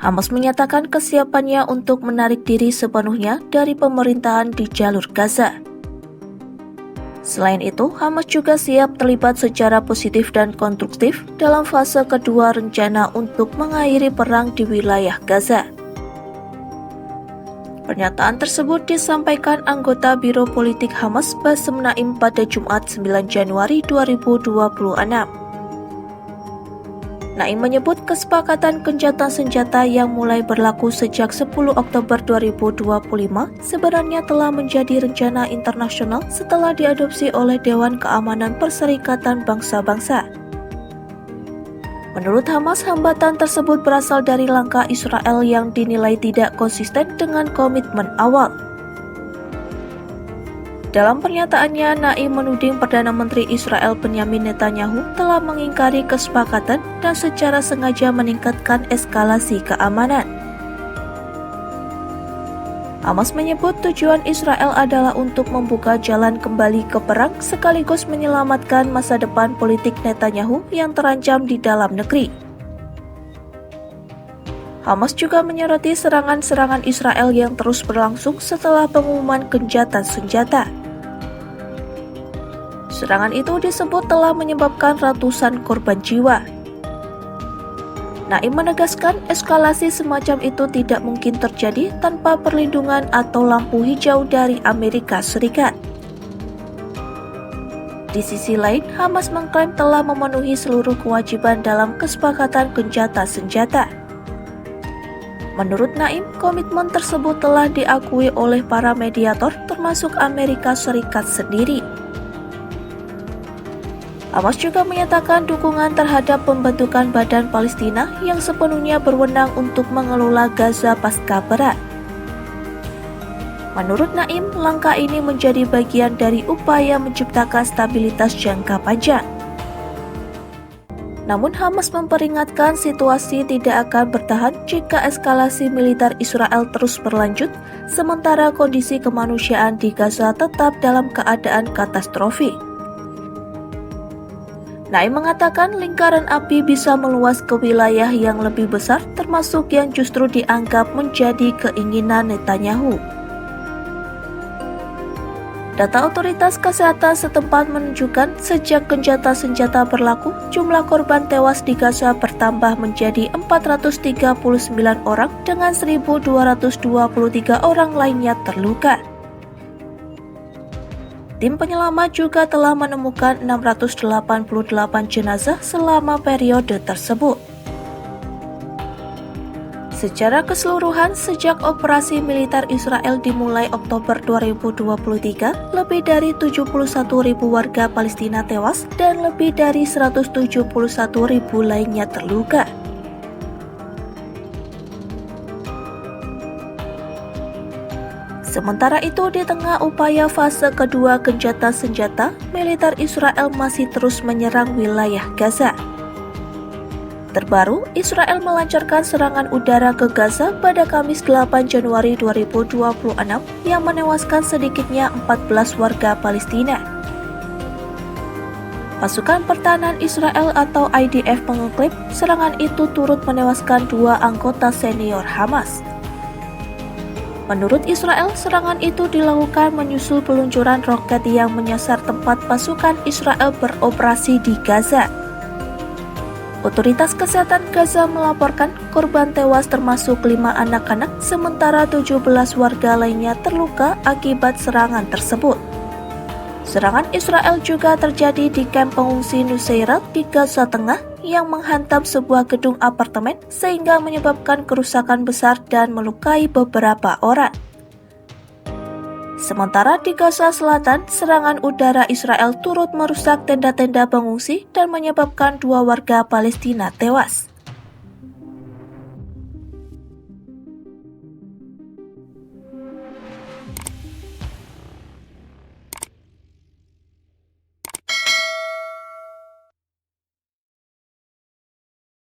Hamas menyatakan kesiapannya untuk menarik diri sepenuhnya dari pemerintahan di jalur Gaza. Selain itu, Hamas juga siap terlibat secara positif dan konstruktif dalam fase kedua rencana untuk mengakhiri perang di wilayah Gaza. Pernyataan tersebut disampaikan anggota Biro Politik Hamas Bassem Naim pada Jumat 9 Januari 2026. Naim menyebut kesepakatan gencatan senjata yang mulai berlaku sejak 10 Oktober 2025 sebenarnya telah menjadi rencana internasional setelah diadopsi oleh Dewan Keamanan Perserikatan Bangsa-Bangsa. Menurut Hamas, hambatan tersebut berasal dari langkah Israel yang dinilai tidak konsisten dengan komitmen awal. Dalam pernyataannya, Naim menuding Perdana Menteri Israel Benyamin Netanyahu telah mengingkari kesepakatan dan secara sengaja meningkatkan eskalasi keamanan. Hamas menyebut tujuan Israel adalah untuk membuka jalan kembali ke perang sekaligus menyelamatkan masa depan politik Netanyahu yang terancam di dalam negeri. Hamas juga menyoroti serangan-serangan Israel yang terus berlangsung setelah pengumuman gencatan senjata. Serangan itu disebut telah menyebabkan ratusan korban jiwa. Naim menegaskan eskalasi semacam itu tidak mungkin terjadi tanpa perlindungan atau lampu hijau dari Amerika Serikat. Di sisi lain, Hamas mengklaim telah memenuhi seluruh kewajiban dalam kesepakatan gencatan senjata. Menurut Naim, komitmen tersebut telah diakui oleh para mediator termasuk Amerika Serikat sendiri. Hamas juga menyatakan dukungan terhadap pembentukan Badan Palestina yang sepenuhnya berwenang untuk mengelola Gaza pasca perang. Menurut Naim, langkah ini menjadi bagian dari upaya menciptakan stabilitas jangka panjang. Namun Hamas memperingatkan situasi tidak akan bertahan jika eskalasi militer Israel terus berlanjut, sementara kondisi kemanusiaan di Gaza tetap dalam keadaan katastrofik. Naim mengatakan lingkaran api bisa meluas ke wilayah yang lebih besar, termasuk yang justru dianggap menjadi keinginan Netanyahu. Data otoritas kesehatan setempat menunjukkan sejak gencatan senjata berlaku, jumlah korban tewas di Gaza bertambah menjadi 439 orang dengan 1.223 orang lainnya terluka. Tim penyelamat juga telah menemukan 688 jenazah selama periode tersebut. Secara keseluruhan, sejak operasi militer Israel dimulai Oktober 2023, lebih dari 71.000 warga Palestina tewas dan lebih dari 171.000 lainnya terluka. Sementara itu, di tengah upaya fase kedua gencatan senjata, militer Israel masih terus menyerang wilayah Gaza. Terbaru, Israel melancarkan serangan udara ke Gaza pada Kamis 8 Januari 2026 yang menewaskan sedikitnya 14 warga Palestina. Pasukan Pertahanan Israel atau IDF mengklaim serangan itu turut menewaskan 2 anggota senior Hamas. Menurut Israel, serangan itu dilakukan menyusul peluncuran roket yang menyasar tempat pasukan Israel beroperasi di Gaza. Otoritas Kesehatan Gaza melaporkan korban tewas termasuk 5 anak-anak, sementara 17 warga lainnya terluka akibat serangan tersebut. Serangan Israel juga terjadi di kamp pengungsi Nuseirat di Gaza Tengah yang menghantam sebuah gedung apartemen sehingga menyebabkan kerusakan besar dan melukai beberapa orang. Sementara di Gaza Selatan, serangan udara Israel turut merusak tenda-tenda pengungsi dan menyebabkan 2 warga Palestina tewas.